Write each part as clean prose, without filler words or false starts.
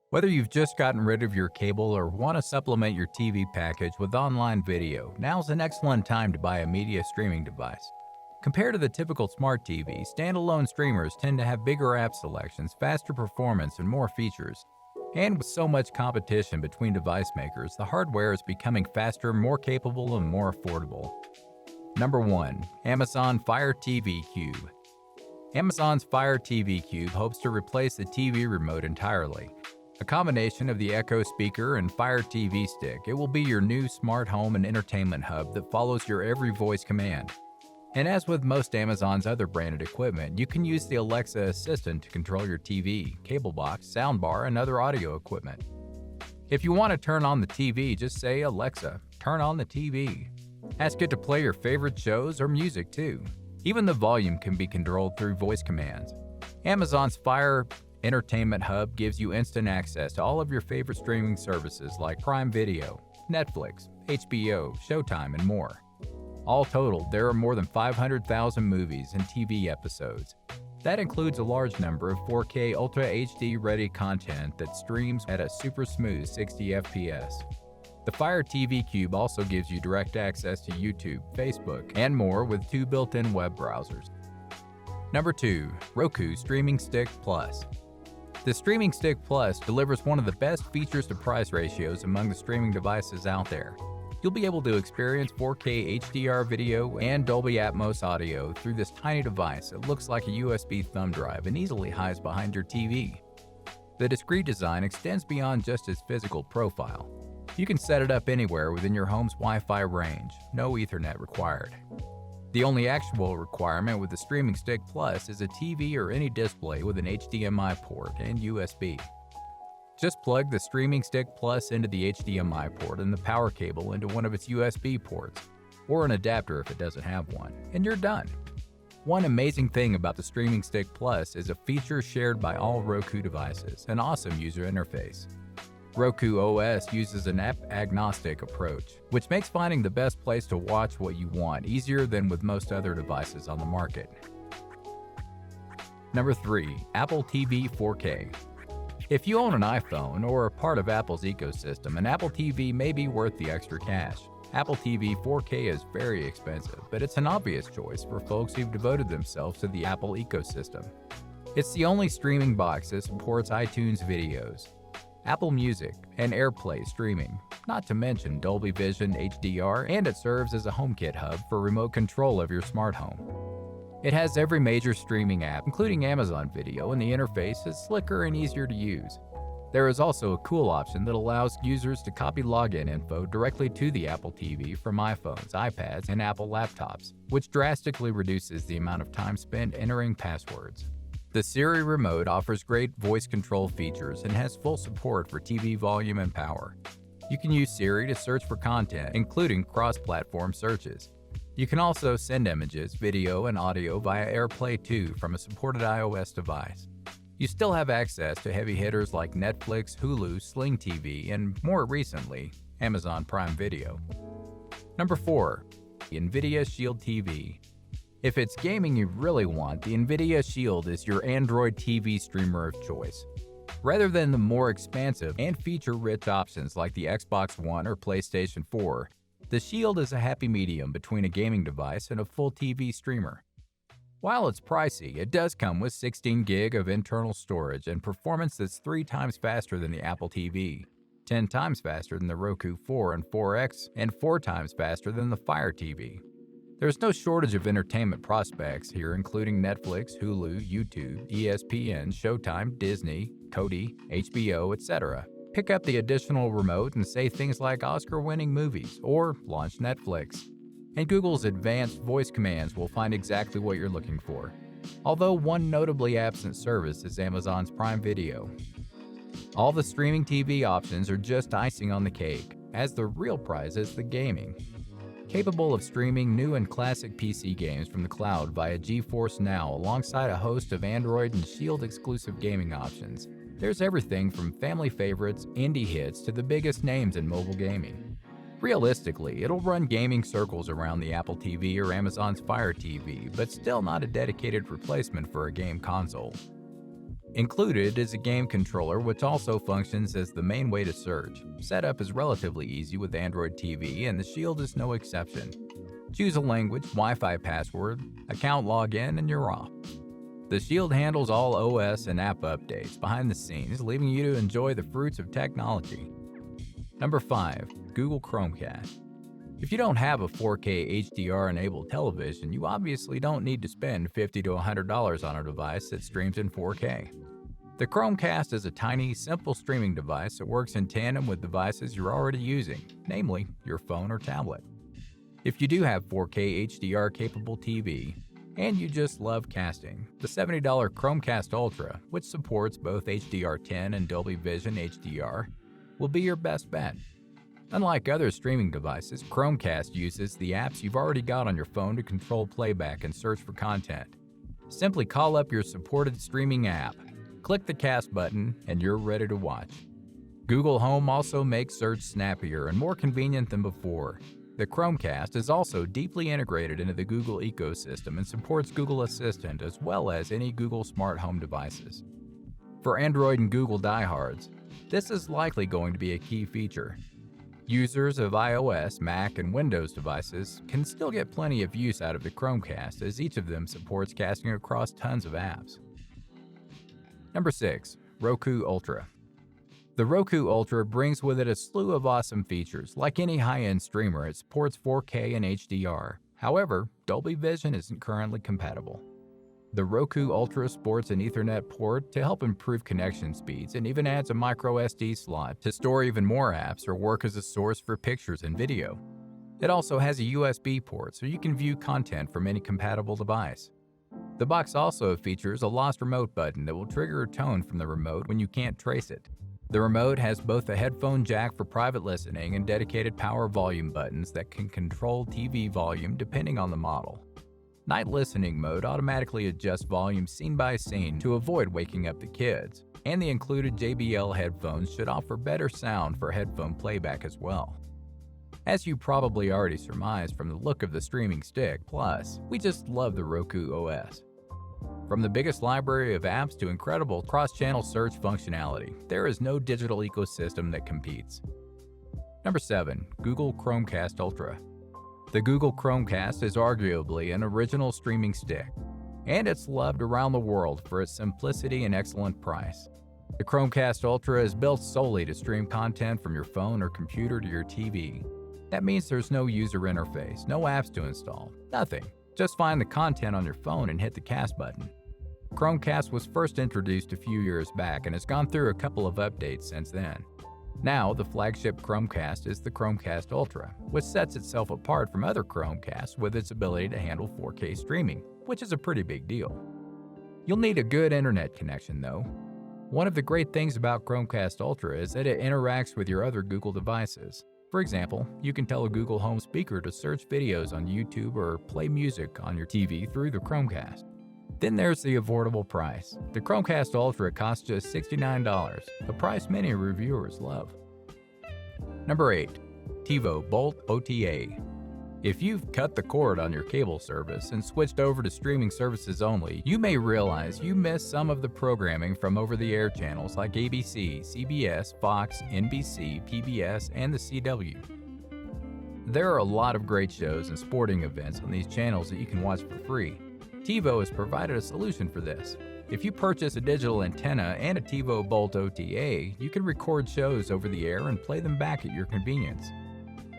Whether you've just gotten rid of your cable or want to supplement your TV package with online video, now's an excellent time to buy a media streaming device. Compared to the typical smart TV, standalone streamers tend to have bigger app selections, faster performance, and more features. And with so much competition between device makers, the hardware is becoming faster, more capable, and more affordable. Number 1. Amazon Fire TV Cube. Amazon's Fire TV Cube hopes to replace the TV remote entirely. A combination of the Echo speaker and Fire TV stick, it will be your new smart home and entertainment hub that follows your every voice command. And as with most Amazon's other branded equipment, you can use the Alexa Assistant to control your TV, cable box, soundbar, and other audio equipment. If you want to turn on the TV, just say, "Alexa, turn on the TV." Ask it to play your favorite shows or music too. Even the volume can be controlled through voice commands. Amazon's Fire Entertainment Hub gives you instant access to all of your favorite streaming services like Prime Video, Netflix, HBO, Showtime, and more. All totaled, there are more than 500,000 movies and TV episodes. That includes a large number of 4K Ultra HD ready content that streams at a super smooth 60 FPS. The Fire TV Cube also gives you direct access to YouTube, Facebook, and more with 2 built-in web browsers. Number 2. ROKU Streaming Stick Plus. The Streaming Stick Plus delivers one of the best features to price ratios among the streaming devices out there. You'll be able to experience 4K HDR video and Dolby Atmos audio through this tiny device that looks like a USB thumb drive and easily hides behind your TV. The discreet design extends beyond just its physical profile. You can set it up anywhere within your home's Wi-Fi range, no Ethernet required. The only actual requirement with the Streaming Stick Plus is a TV or any display with an HDMI port and USB. Just plug the Streaming Stick Plus into the HDMI port and the power cable into one of its USB ports, or an adapter if it doesn't have one, and you're done. One amazing thing about the Streaming Stick Plus is a feature shared by all Roku devices, an awesome user interface. Roku OS uses an app-agnostic approach, which makes finding the best place to watch what you want easier than with most other devices on the market. Number 3. Apple TV 4K. If you own an iPhone or are part of Apple's ecosystem, an Apple TV may be worth the extra cash. Apple TV 4K is very expensive, but it's an obvious choice for folks who've devoted themselves to the Apple ecosystem. It's the only streaming box that supports iTunes videos, Apple Music, and AirPlay streaming, not to mention Dolby Vision HDR, and it serves as a HomeKit hub for remote control of your smart home. It has every major streaming app, including Amazon Video, and the interface is slicker and easier to use. There is also a cool option that allows users to copy login info directly to the Apple TV from iPhones, iPads, and Apple laptops, which drastically reduces the amount of time spent entering passwords. The Siri remote offers great voice control features and has full support for TV volume and power. You can use Siri to search for content, including cross-platform searches. You can also send images, video, and audio via AirPlay 2 from a supported iOS device. You still have access to heavy hitters like Netflix, Hulu, Sling TV, and more recently, Amazon Prime Video. Number 4. NVIDIA Shield TV. If it's gaming you really want, the NVIDIA Shield is your Android TV streamer of choice. Rather than the more expansive and feature-rich options like the Xbox One or PlayStation 4, the Shield is a happy medium between a gaming device and a full TV streamer. While it's pricey, it does come with 16 GB of internal storage and performance that's 3 times faster than the Apple TV, 10 times faster than the Roku 4 and 4X, and 4 times faster than the Fire TV. There's no shortage of entertainment prospects here, including Netflix, Hulu, YouTube, ESPN, Showtime, Disney, Kodi, HBO, etc. Pick up the additional remote and say things like Oscar-winning movies or launch Netflix. And Google's advanced voice commands will find exactly what you're looking for. Although one notably absent service is Amazon's Prime Video. All the streaming TV options are just icing on the cake, as the real prize is the gaming. Capable of streaming new and classic PC games from the cloud via GeForce Now alongside a host of Android and Shield exclusive gaming options, there's everything from family favorites, indie hits, to the biggest names in mobile gaming. Realistically, it'll run gaming circles around the Apple TV or Amazon's Fire TV, but still not a dedicated replacement for a game console. Included is a game controller which also functions as the main way to search. Setup is relatively easy with Android TV and the Shield is no exception. Choose a language, Wi-Fi password, account login, and you're off. The Shield handles all OS and app updates behind the scenes, leaving you to enjoy the fruits of technology. Number 5. Google CHROMECAST. If you don't have a 4K HDR-enabled television, you obviously don't need to spend $50 to $100 on a device that streams in 4K. The CHROMECAST is a tiny, simple streaming device that works in tandem with devices you're already using, namely your phone or tablet. If you do have 4K HDR-capable TV, and you just love casting, the $70 CHROMECAST Ultra, which supports both HDR10 and Dolby Vision HDR, will be your best bet. Unlike other streaming devices, CHROMECAST uses the apps you've already got on your phone to control playback and search for content. Simply call up your supported streaming app, click the cast button, and you're ready to watch. Google Home also makes search snappier and more convenient than before. The CHROMECAST is also deeply integrated into the Google ecosystem and supports Google Assistant as well as any Google smart home devices. For Android and Google diehards, this is likely going to be a key feature. Users of iOS, Mac, and Windows devices can still get plenty of use out of the CHROMECAST as each of them supports casting across tons of apps. Number 6. ROKU Ultra. The ROKU Ultra brings with it a slew of awesome features. Like any high-end streamer, it supports 4K and HDR. However, Dolby Vision isn't currently compatible. The ROKU Ultra sports an Ethernet port to help improve connection speeds and even adds a micro SD slot to store even more apps or work as a source for pictures and video. It also has a USB port so you can view content from any compatible device. The box also features a lost remote button that will trigger a tone from the remote when you can't trace it. The remote has both a headphone jack for private listening and dedicated power volume buttons that can control TV volume depending on the model. Night listening mode automatically adjusts volume scene by scene to avoid waking up the kids, and the included JBL headphones should offer better sound for headphone playback as well. As you probably already surmised from the look of the streaming stick, plus, we just love the Roku OS. From the biggest library of apps to incredible cross-channel search functionality, there is no digital ecosystem that competes. Number 7. Google CHROMECAST Ultra. The Google CHROMECAST is arguably an original streaming stick, and it's loved around the world for its simplicity and excellent price. The CHROMECAST Ultra is built solely to stream content from your phone or computer to your TV. That means there's no user interface, no apps to install, nothing. Just find the content on your phone and hit the cast button. CHROMECAST was first introduced a few years back and has gone through a couple of updates since then. Now, the flagship CHROMECAST is the CHROMECAST Ultra, which sets itself apart from other CHROMECASTs with its ability to handle 4K streaming, which is a pretty big deal. You'll need a good internet connection though. One of the great things about CHROMECAST Ultra is that it interacts with your other Google devices. For example, you can tell a Google Home speaker to search videos on YouTube or play music on your TV through the CHROMECAST. Then there's the affordable price. The CHROMECAST Ultra costs just $69, a price many reviewers love. Number 8. TIVO Bolt OTA. If you've cut the cord on your cable service and switched over to streaming services only, you may realize you missed some of the programming from over-the-air channels like ABC, CBS, Fox, NBC, PBS, and the CW. There are a lot of great shows and sporting events on these channels that you can watch for free. TiVo has provided a solution for this. If you purchase a digital antenna and a TiVo Bolt OTA, you can record shows over the air and play them back at your convenience.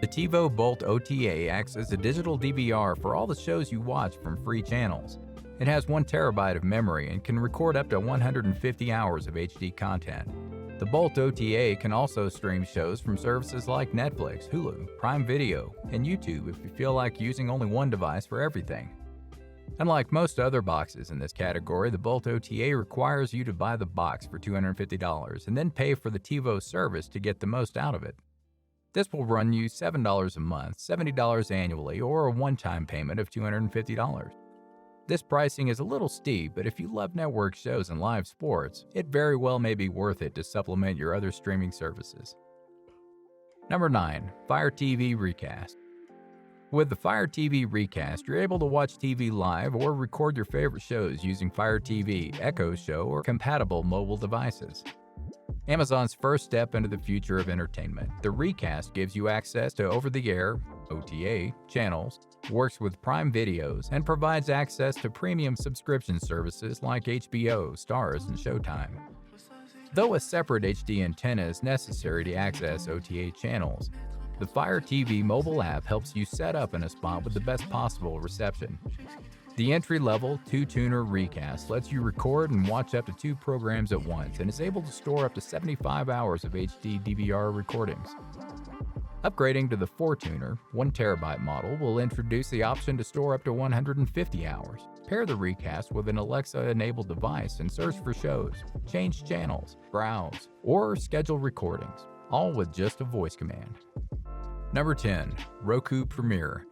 The TiVo Bolt OTA acts as a digital DVR for all the shows you watch from free channels. It has 1 terabyte of memory and can record up to 150 hours of HD content. The Bolt OTA can also stream shows from services like Netflix, Hulu, Prime Video, and YouTube if you feel like using only one device for everything. Unlike most other boxes in this category, the Bolt OTA requires you to buy the box for $250 and then pay for the TiVo service to get the most out of it. This will run you $7 a month, $70 annually, or a one-time payment of $250. This pricing is a little steep, but if you love network shows and live sports, it very well may be worth it to supplement your other streaming services. Number 9. Fire TV RECAST. With the Fire TV RECAST, you're able to watch TV live or record your favorite shows using Fire TV, Echo Show, or compatible mobile devices. Amazon's first step into the future of entertainment, the RECAST gives you access to over-the-air (OTA) channels, works with Prime Videos, and provides access to premium subscription services like HBO, Starz, and Showtime. Though a separate HD antenna is necessary to access OTA channels, the Fire TV mobile app helps you set up in a spot with the best possible reception. The entry-level 2-tuner RECAST lets you record and watch up to 2 programs at once and is able to store up to 75 hours of HD DVR recordings. Upgrading to the 4-tuner, 1TB model will introduce the option to store up to 150 hours. Pair the RECAST with an Alexa-enabled device and search for shows, change channels, browse, or schedule recordings, all with just a voice command. Number 10. Roku Premiere.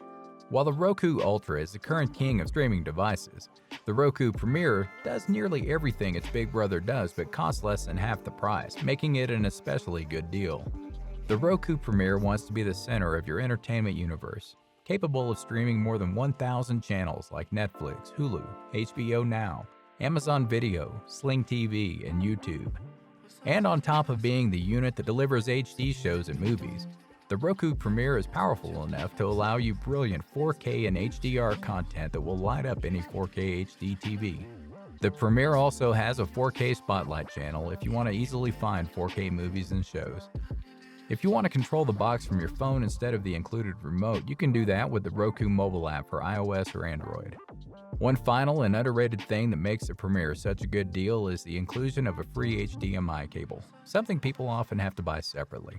While the Roku Ultra is the current king of streaming devices, the Roku Premiere does nearly everything its big brother does but costs less than half the price, making it an especially good deal. The Roku Premiere wants to be the center of your entertainment universe, capable of streaming more than 1,000 channels like Netflix, Hulu, HBO Now, Amazon Video, Sling TV, and YouTube. And on top of being the unit that delivers HD shows and movies, the Roku Premiere is powerful enough to allow you brilliant 4K and HDR content that will light up any 4K HD TV. The Premiere also has a 4K Spotlight channel if you want to easily find 4K movies and shows. If you want to control the box from your phone instead of the included remote, you can do that with the Roku mobile app for iOS or Android. One final and underrated thing that makes the Premiere such a good deal is the inclusion of a free HDMI cable, something people often have to buy separately.